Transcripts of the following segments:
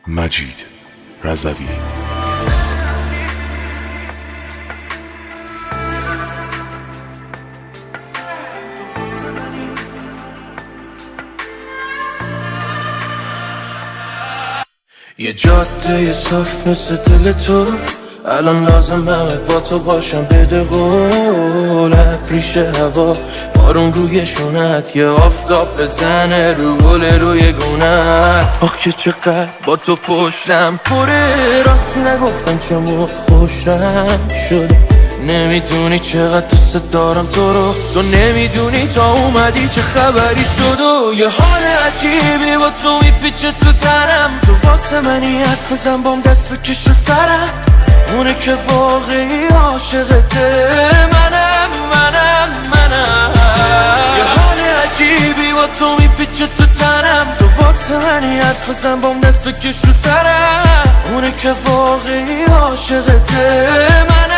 مجید رضوی. یه جاده صاف مثل دل تو، الان لازمه با تو باشم. بده قول ریش هوا، بارون روی شونت، یه آفتاب بزنه رو گل روی گونت. آخ که چقدر با تو پشتم پره، راستی نگفتم چه خوشم شده. نمیدونی چقدر دوست دارم تو رو، تو نمیدونی تا اومدی چه خبری شد. و یه حال عجیبی با تو میپیچه تو تنم، تو واسه منی حرف بزن بام دست بکش رو سرم. اونه که واقعی عاشقته، منم. یه حال عجیبی با تو میپیچه تو تنم، تو واسه منی حرف بزن بام دست بکش رو سرم. اونه که واقعی عاشقته، منم.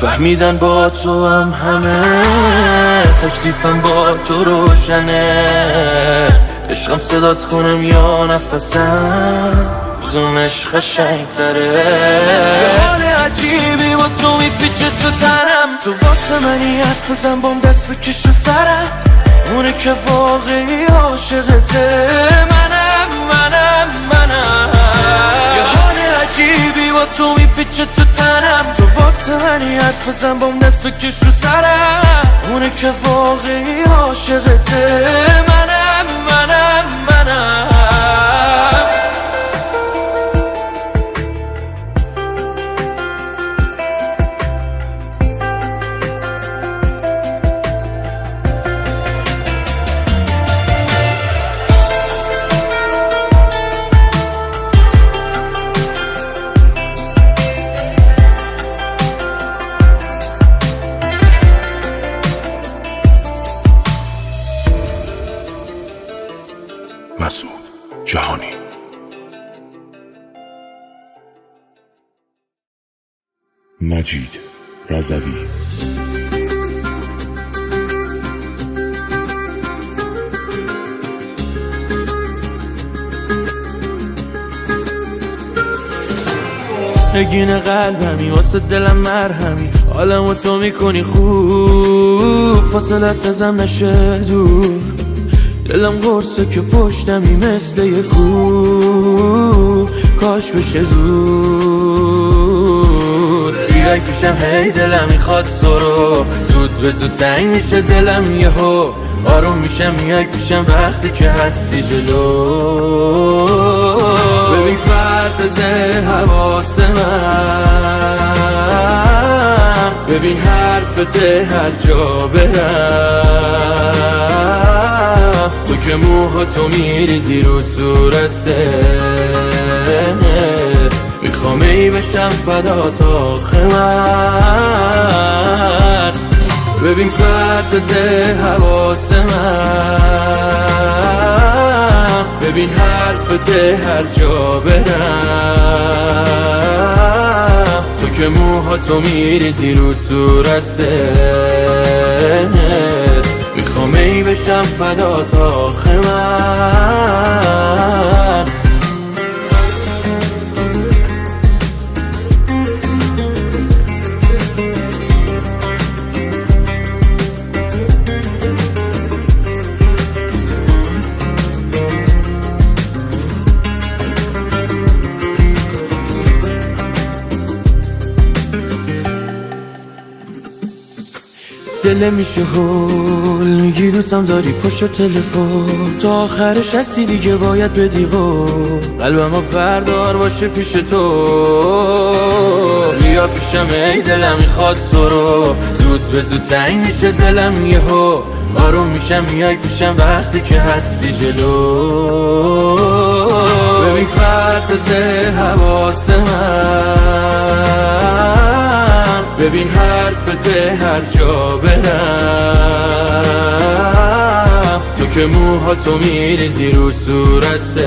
فهمیدن با تو هم همه، تکلیفم با تو روشنه. عشقم صدات کنم یا نفسم، کدومش قشنگ تره. یه حال عجیبی با تو میپیچه تو تنم، تو واسه منی حرف بزن بام دست بکش رو سرم. اونه که واقعی عاشقته، منم. یه حال عجیبی با تو میپیچه تو تنم، تو واسه منی حرف بزن بام دست بکش رو سرم. اونه که واقعی عاشقته، منم. مسعود جهانی. مجید رضوی. نگین قلبمی واسه دلم مرهمی، حالمو تو میکنی خوب، فاصلت ازم نشه دور. دلم قرصه که پشتمی مثل یه کوه، کاش بشه زود. بیای پیشم هی دلم میخواد تو رو، زود به زود تنگ میشه دلم یهو. آروم میشم میای پیشم وقتی که هستی جلو. ببین پرتز حواس من، ببین حرفت هر جا برم. تو که موهاتو میریزی رو صورته، میخوام ای بشم فدا تا من. ببین پرتت حواس من، ببین حرفت هر جا برم. تو که موهاتو میریزی رو صورته، میخوام ای بشم فدا تا من. دل میشه هول، میگی دوستم داری پشت تلفن، تا آخرش هستی دیگه باید بدی قول. قلبمو بردار باشه پیش تو، بیا پیشم ای دلم میخواد تو رو، زود به زود تنگ میشه دلم یهو. آروم میشم میای پیشم وقتی که هستی جلو. ببین پرت حواس من، ببین حرفت هر جا برم، تو که موهاتو میریزی رو صورتت،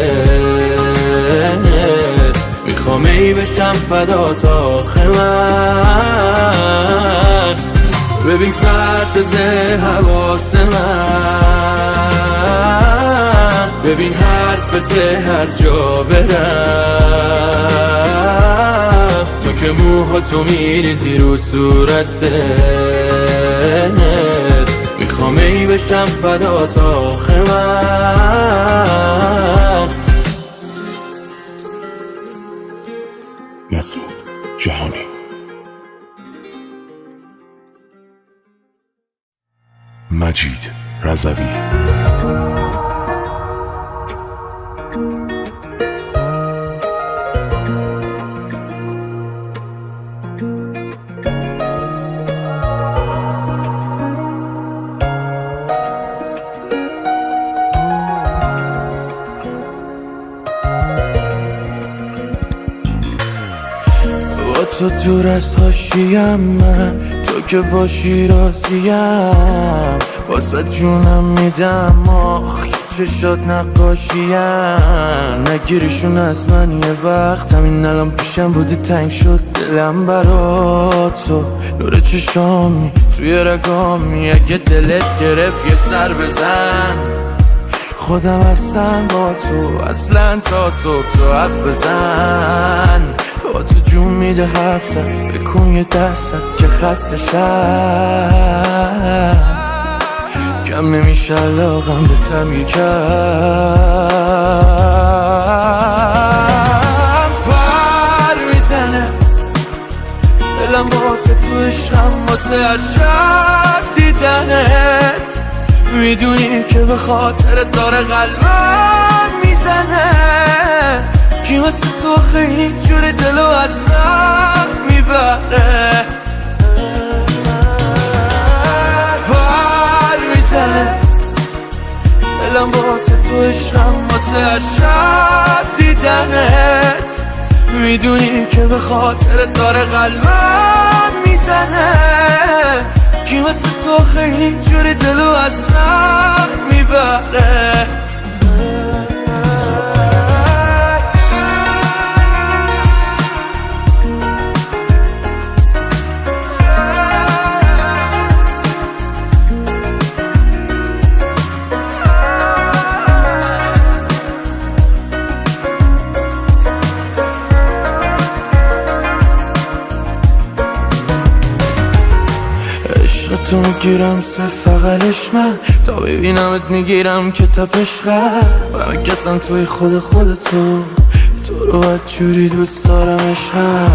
میخوام ای بشم فدات آخه من، ببین پرت حواس من، ببین حرفت هر جا برم، تو که موهاتو میریزی رو صورتت، میخوام ای بشم فدات آخه من. مسعود جهانی. مجید رضوی. تو دور از حاشیم، من تو که باشی راضیم، واسه جونم میدم آخ چشات نقاشیم، نگیریشون از من یه وقت، همین الان پیشم بودی تنگ شد دلم برا تو، نور چشامی توی رگامی، اگه دلت گرفت یه سر بزن، خودم هستم با تو اصلا تا صبح تو حرف بزن، با تو جون میده حرف زد، بکن یه درصد که خسته شم، کم نمیشه علاقم به تم یکم، پر میزنه دلم واسه تو عشقم، واسه هر شب دیدنت، میدونی که به خاطر داره قلبم میزنه، کی واسه تو خیلی جوری دلو از من میبره، پر میزنه دلم واسه تو عشقم، واسه هر شب دیدنت، میدونی که به خاطر داره قلبم میزنه، کی واسه تو خیلی جوری دلو از من میبره. تو میگیرم صرف فقلش من، تا ببینمت میگیرم که تپش قلب، و کسم توی خودتو، تو رو بدجوری دوست دارم عشقم،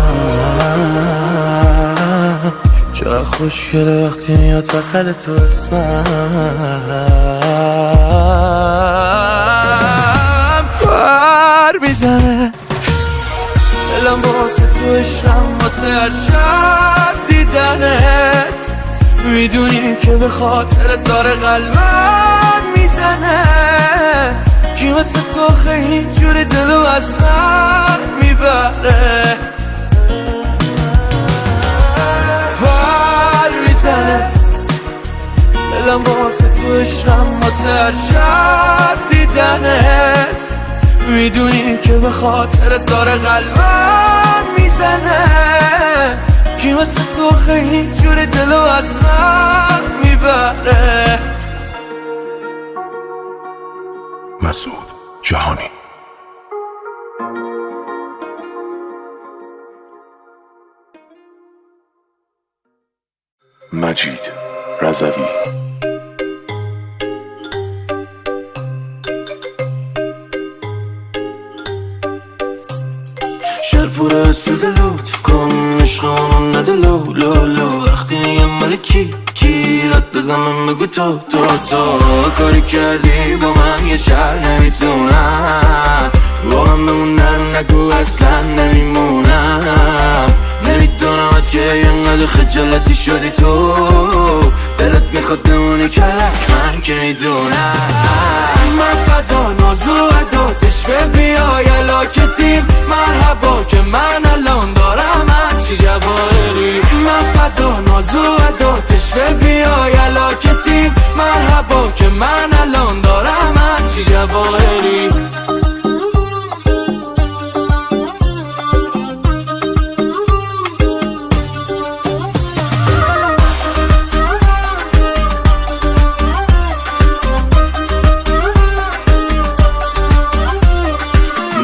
چقدر خوشگله وقتی میاد بغل تو اسمم، پر میزنه دلم واسه تو عشقم، واسه هر شب دیدنت، میدونی که به خاطر داره قلبم میزنه، کی واسه تو خیلی جوری دلو از من میبره، پر میزنه دلم واسه تو عشقم، واسه هر شب دیدنت، میدونی که به خاطر داره قلبم میزنه، کی واسه تو خیلی جوری دلو از من میبره. مسعود جهانی. مجید رضوی. شهر پر اسود لطف کن، عشقانو نده لو لو لو، وقتی میگم مال کی داد بزنم بگو تو کاری کردی با من، یه شهر نمیتونم با من بمونم، نگو اصلا نمیمونم، نمیدونم از که اینقدر خجالتی شدی تو، دلت میخواد بمونی کلک، من که میدونم، من فدا نازو عداتش و بیای علاکتیم،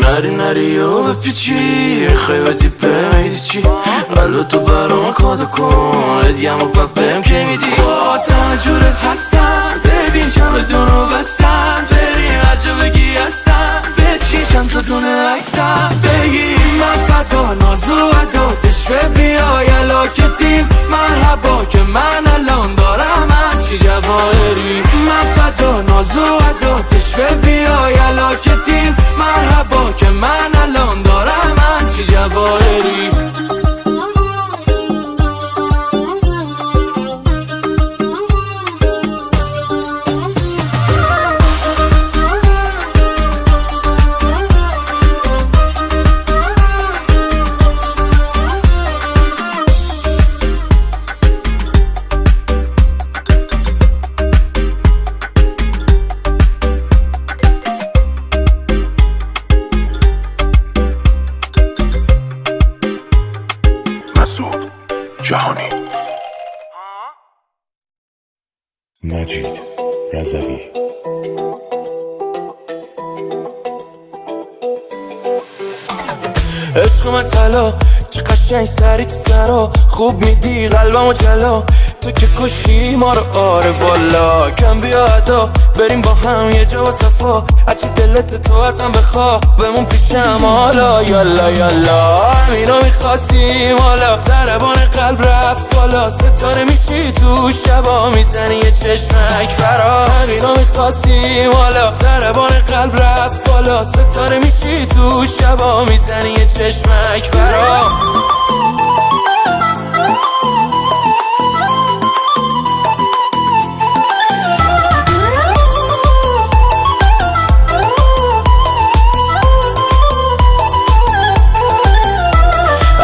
نری و بپیچی خیلی بمیدی چی قلب تو برام کاده کن ادیم و بهم که میدی تنها جوره هستم ببین چند دونو بستم بریم عجب بگی هستم به چی چند تا دونه عکسم بگی من فدا ناز و عداتش بیای علاکتیم مرحبا که من الان دارم همچی جواهری من فدا ناز و عداتش بیای علاکتیم مرحبا که من الان دارم همچی جواهری مسعود جهانی مجید رضوی عشق من طلا چه قشنگ سری تو سرا خوب میدی قلبمو جلا تو که کشی ما رو آره والا کم بیا ادا بریم با هم یه جا و صفا هرچی دلت تو ازم بخوا بمون پیشم حالا یالا یالا همینا میخواستیم حالا ضربان قلب رفت بالا ستاره میشی تو شبا میزنی یه چشمک برا همینا میخواستیم حالا ضربان قلب رفت بالا ستاره میشی تو شبا میزنی یه چشمک برا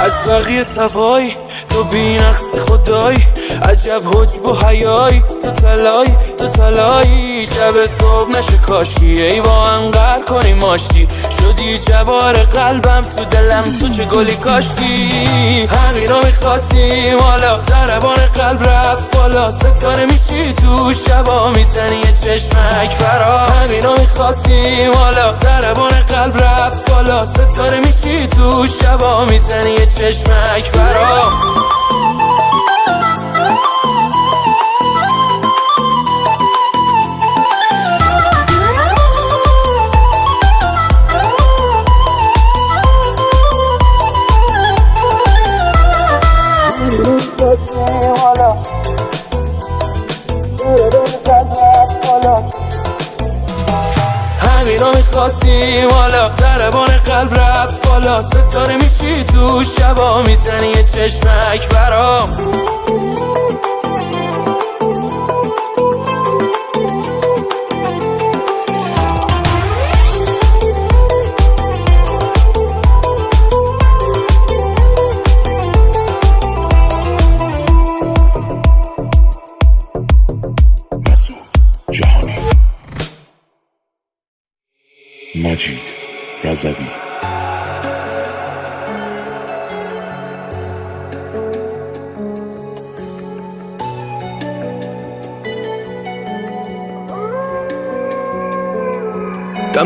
از بقیه صفایی تو بی نقص خدایی عجب حجب و حیایی تو تلایی شب صبح نشه کاشکی ای با هم قهر کنیم آشتی شدی جوار قلبم تو دلم تو چه گلی کاشتی همینا میخواستیم حالا ضربان قلب رفت بالا ستاره میشی تو شبا میزنی یه چشمک برا همینا میخواستیم حالا ضربان قلب رفت بالا ستاره میشی تو شبا میزنی یه چشمک برا همینا میخواستیم حالا ضربان قلب رفت بالا ستاره میشی تو شبا میزنی یه چشمک برام مسعود جهانی مجید رضوی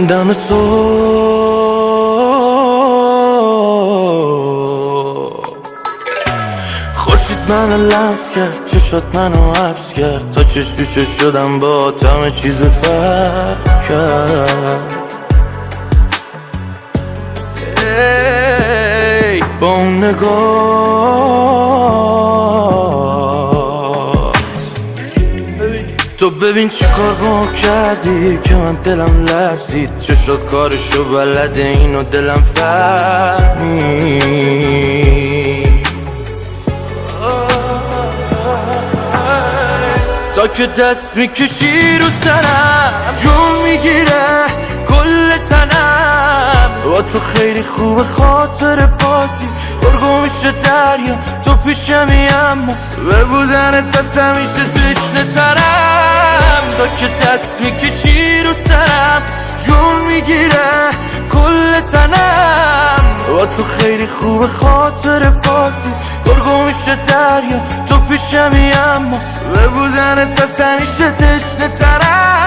دم صبح خورشید منو لمس کرد چشات منو حبس کرد تا چش تو چش شدم با همه چیز فرق کرد با اون نگات تو ببین چی کار با کردی که من دلم لرزید چشات کارشو بلده اینو دلم فهمید تا که دست میکشی رو سرم جون میگیره کل تنم با تو خیلی خوب خاطر بازی گرگو میشه دریا تو پیشمی اما به بودن تا همیشه تشنه ترم تا که دست میکشی رو سرم جون میگیره کل تنم با تو خیلی خوب خاطر بازی گرگو میشه دریا تو پیشمی اما به بودن تا همیشه تشنه ترم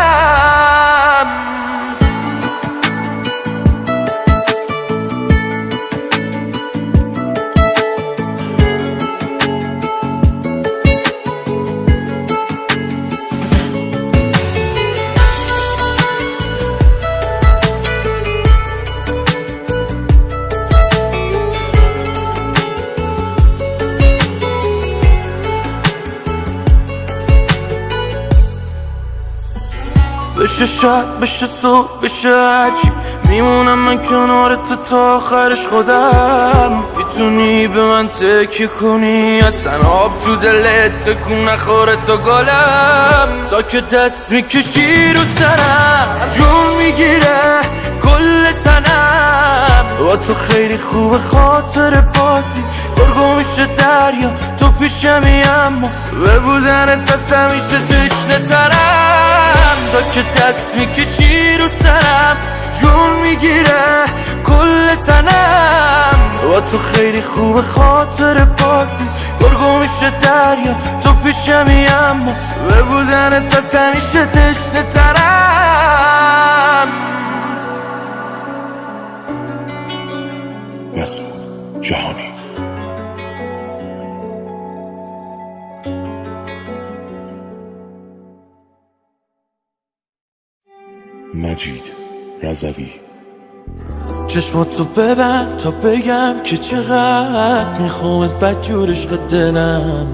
بشه شب بشه صبح بشه هرچی میمونم من کنار تو تا آخرش خودم. میتونی به من تکیه کنی اصلا آب تو دلت تکون نخوره تا گلم. تا که دست میکشی رو سرم جون میگیره کل تنم. با تو خیلی خوب خاطر بازی گرگو میشه دریا تو پیشمی اما به بودن تا همیشه تشنه ترم. تا که دست میکشی رو سرم جون میگیره کل تنم. با تو خیلی خوب خاطر بازی گرگو میشه دریا تو پیشمی اما به بودن تا همیشه تشنه ترم. مسعود جهانی. مجید رضوی. چشماتو ببند تا بگم که چقدر میخوامت بدجور عشق دلم.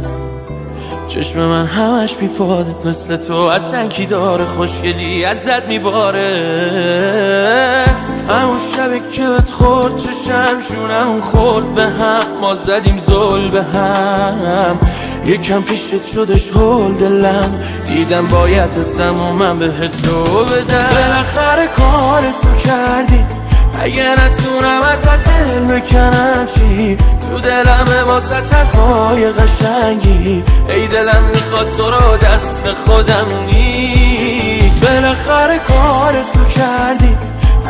چشم من همش میپادت مثل تو اصلا کی داره خوشگلی ازت میباره. همون شبی که بهت خورد چشم شونم خورد به هم ما زدیم زل به هم. یکم پیشت شدش هول دلم دیدم باید ازم و من بهت لو بدم. بالاخره کار تو کردی اگه نتونم ازت دل بکنم چی تو دلمه واسه طرفای قشنگی. ای دلم میخواد تو رو دست خودم نی. بالاخره کار تو کردی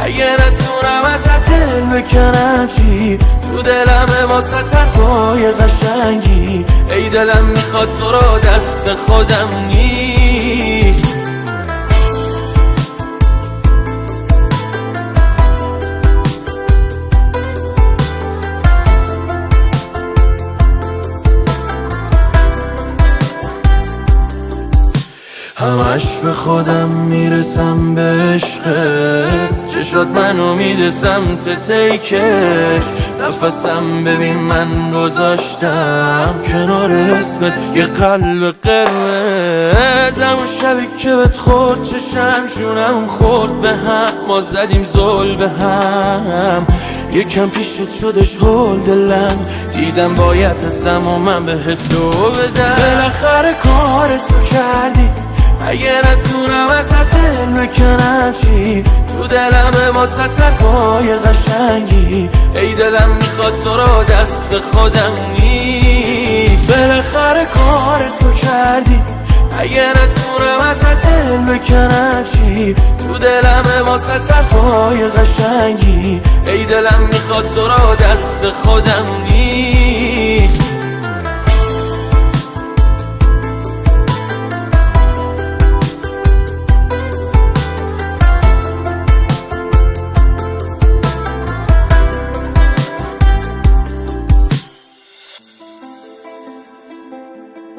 اگه نتونم ازت دل بکنم چی تو دلمه واسه طرفای قشنگی. ای دلم میخواد تو رو دست خودم نی. همش به خودم میرسم به عشقت چشات منو میده سمت تیکش. نفسم ببین من گذاشتم کنار اسمت یه قلب قرمز. همون شبی که بهت خورد چشم شونم خورد به هم ما زدیم زل به هم. یکم پیشت شدش هول دلم دیدم باید ازم و من بهت لو بدم. بالاخره کار تو کردی اگه نتونم ازت دل بکنم چی تو دلمه واسه طرفای قشنگی. ای دلم میخواد تو رو دست خودم نی. بالاخره کار تو کردی اگه نتونم ازت دل بکنم چی تو دلمه واسه طرفای قشنگی. ای دلم میخواد تو رو دست خودم نی.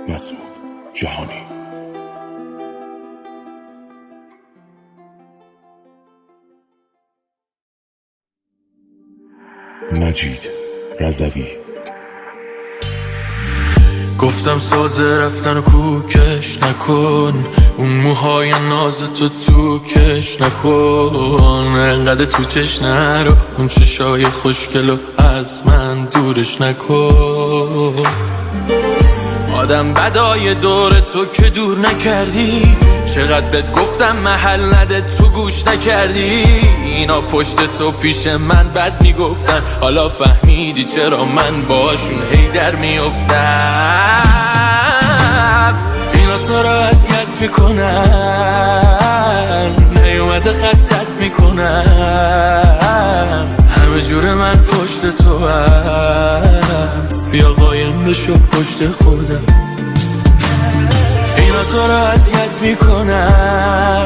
مسعود جهانی. مجید رضوی. گفتم سازه رفتن و کوکش نکن اون موهای ناز تو کش نکن. انقدر تو چش نرو اون چشای خوشگلو از من دورش نکن. آدم بدای دور تو که دور نکردی چقدر بهت گفتم محل نده تو گوش نکردی. اینا پشت تو پیش من بد میگفتن حالا فهمیدی چرا من باشون هی در میافتم. اینا تو را اذیت میکنن نیومده خستت میکنن. همه جور من پشت تو هم بیا قایم بشو پشت خودم. اینا تو را اذیت میکنن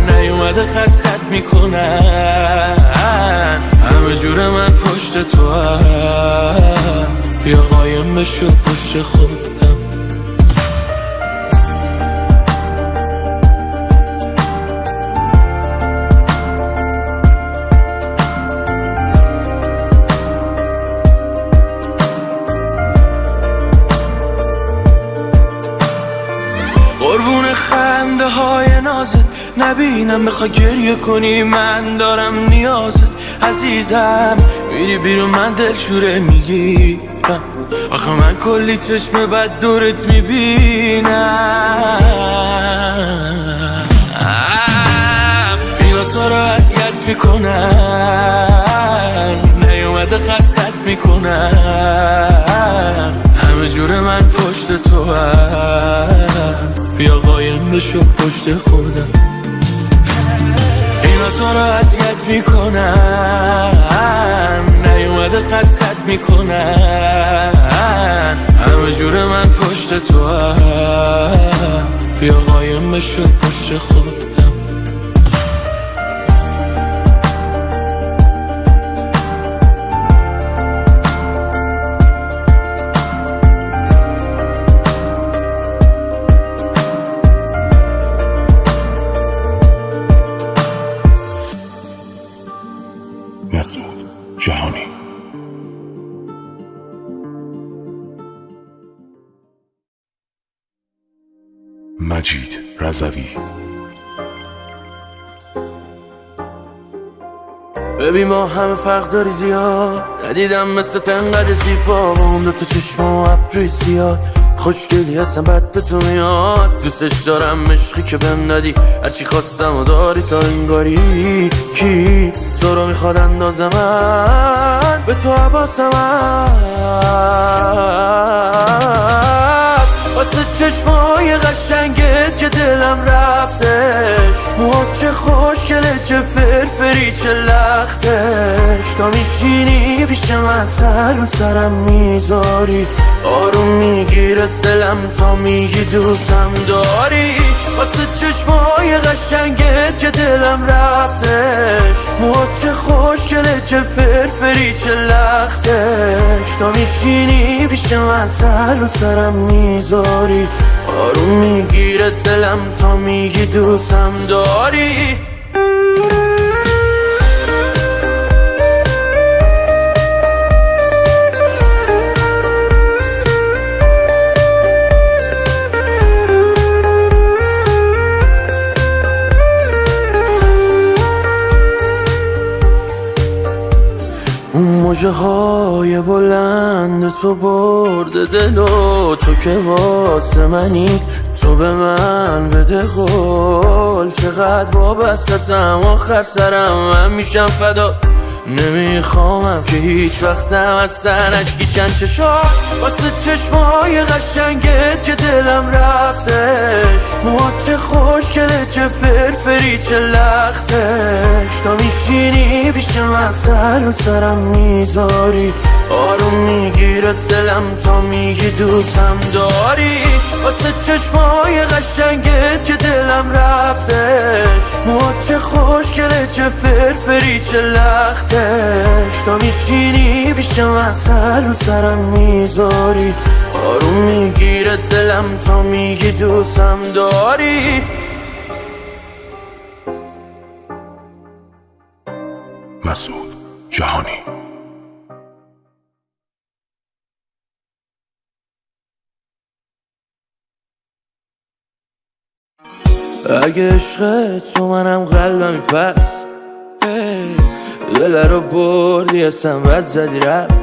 نیومده خستت میکنن. همه جور من پشت تو هم بیا قایم بشو پشت خودم. قربون خنده های نازت نبینم بخوای گریه کنی، من دارم نیازت عزیزم. میری بیرون من دلشوره میگیرم، آخه من کلی چشم بد دورت میبینم. اینا تو رو اذیت میکنن، نیومده خستت میکنن، همه جور من پشت تو هم، بیا قایم بشو پشت خودم. اینا تو رو اذیت میکنن، نیومده خستت میکنن، همه جور من پشت تو هم، بیا قایم بشو پشت خودم. مسعود جهانی. مجید رضوی. ببین ما همه فرق داری زیاد، ندیدم مثل تنقدر زیبا با اون دوتا چشم و ابروی زیاد. خوشگلی هستم بد به تو میاد، دوستش دارم عشقی که بهم دادی، هرچی خواستم و داری تا انگاری. کی تو رو میخواد اندازه من، به تو حواسم هست، واسه چشمای قشنگت که دلم رفتش. موهات چه خوشگله چه فرفری چه لختش، تا میشینی پیش من سر رو سرم میذاری، آروم میگیره دلم تا میگی دوستم داری. واسه چشمای قشنگت که دلم رفتش، موهات چه خوشگله چه فرفری چه لختش، تا میشینی پیش من سر رو سرم میذاری، آروم میگیره دلم تا میگی دوستم داری. اون موجه های بلند تو برده دل و تو که واسه منی، تو به من بده قول، چقدر وابستتم آخر سرم من میشم فدا. نمیخوامم که هیچ وقتم از سرش کشن چشات، واسه چشمای قشنگت که دلم رفتش. موهات چه خوشگله چه فرفری چه لختش، تا میشینی پیش من سر رو سرم میذاری، آروم میگیره دلم تا میگی دوستم داری. واسه چشمای قشنگت که دلم رفتش، موهات چه خوشگله چه فرفری چه لختش، تا میشینی پیش من سر رو سرم میذاری، آروم میگیره دلم تا میگی دوستم داری. مسعود جهانی. اگه عشق تو منم قلبمی پس، دل رو بردی اصلا بد زدی رفت.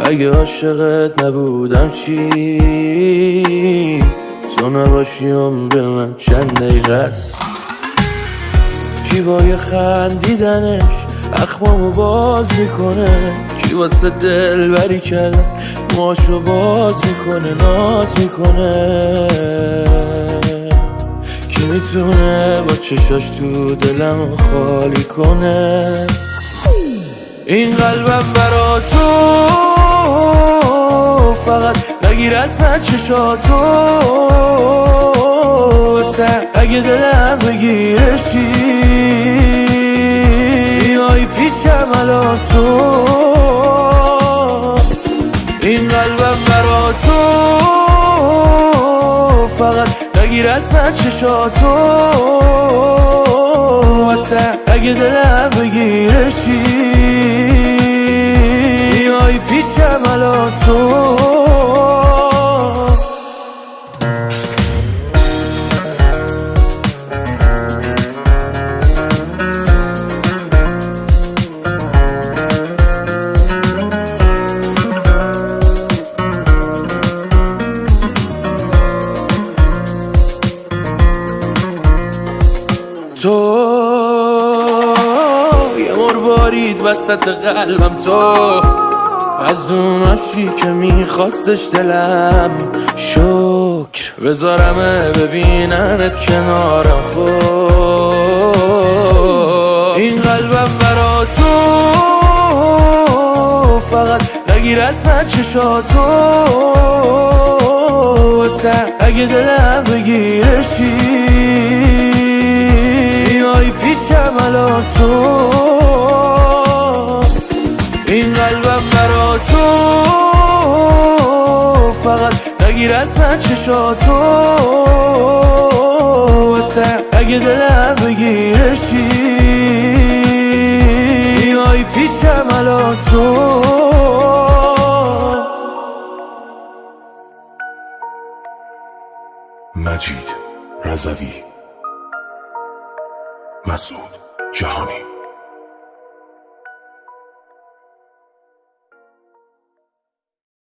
اگه عاشقت نبودم چی، تو نباشیم به من چند دقیقه است. کی با یه خندیدنش اخمامو باز میکنه، کی واسه دل بری کردن موهاشو باز میکنه ناز میکنه. کی میتونه با چشاش تو دلمو خالی کنه. این قلبم برا تو، فقط نگیر از من چشاتو، اگه دلم بگیره چی، بیای پیشم الان تو. این قلبم برا تو، فقط نگیر از من چشاتو، اگه دلم بگیره چی، بیای پیشم الان تو. مروارید وسط قلبم تو، از اون عشقی که میخواستش دلم. شکر بذارمه ببیننت کنارم. این قلبم برا تو، فقط نگیر از من چشاتو. واسه اگه دلم بگیره چی، میای پیشم الان تو. این قلبم برا تو، فقط نگیر از من چشاتو. واسه اگه دلم بگیره چی، میای پیشم الان تو. مجید رضوی، مسعود جهانی.